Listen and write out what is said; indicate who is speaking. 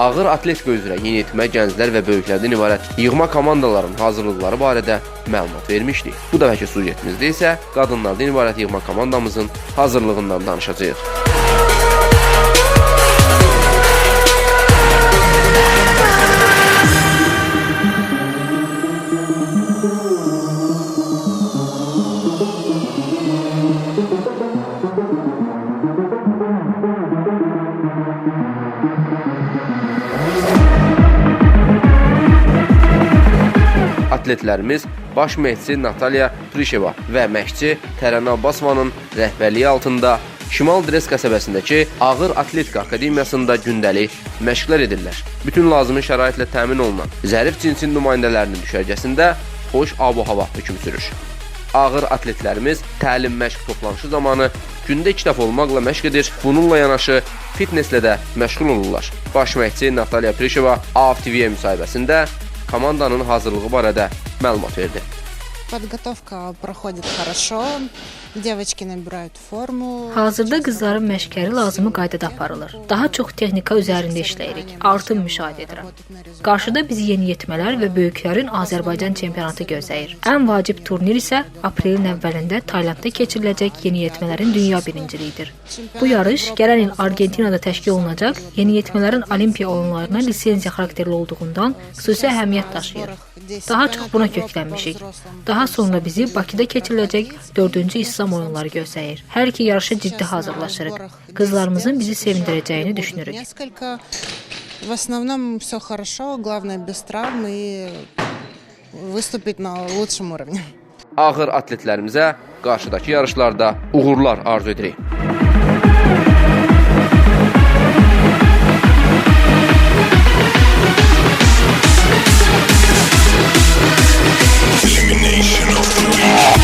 Speaker 1: Ağır atletika üzrə yeniyetmə gənclər və böyüklərdən ibarət yığma komandaların hazırlıqları barədə məlumat vermişdik. Bu dəfəki sujetimizdə isə qadınlardan ibarət yığma komandamızın hazırlığından danışacağıq. Atletlərimiz baş məşqçi Natalya Prişeva və məşqçi Tərənə Abbasovanın rəhbərliyi altında Şimal Dres qəsəbəsindəki Ağır Atletika Akademiyasında gündəlik məşqlər edirlər. Bütün lazımi şəraitlə təmin olunan zərif cinsin nümayəndələrinin düşərgəsində xoş ab-hava hökm sürür. Ağır atletlərimiz təlim məşq toplanışı zamanı gündə 2 dəfə olmaqla məşq edir. Bununla yanaşı fitnesslə də məşğul olurlar. Baş məşqçi Natalya Prişeva AFTV müsahibəsində komandanın hazırlığı barədə məlumat verdi.
Speaker 2: Подготовка проходит хорошо. Девочки набирают форму.
Speaker 3: Hazırda qızların məşqləri lazımi qaydada aparılır. Daha çox texnika üzərində işləyirik. Artım müşahidə edirəm. Qarşıda bizi yeniyetmələr və böyüklərin Azərbaycan çempionatı gözləyir. Ən vacib turnir isə aprelin əvvəlində Taylandda keçiriləcək yeniyetmələrin dünya birinciliyidir. Bu yarış gələn il Argentinada təşkil olunacaq yeniyetmələrin Olimpiya oyunlarına lisenziya xarakterli olduğundan xüsusi əhəmiyyət daşıyır. Daha çox buna köklənmişik. Daha sonra bizi Bakıda keçiriləcək 4-cü İslam oyunları gözləyir. Hər iki yarışa ciddi hazırlaşırıq. Qızlarımızın bizi sevindirəcəyini düşünürük.
Speaker 2: В основном все хорошо, главное без травм и выступить на лучшем уровне.
Speaker 1: Ağır atletlərimizə qarşıdakı yarışlarda uğurlar arzu edirik.
Speaker 4: Elimination of the week.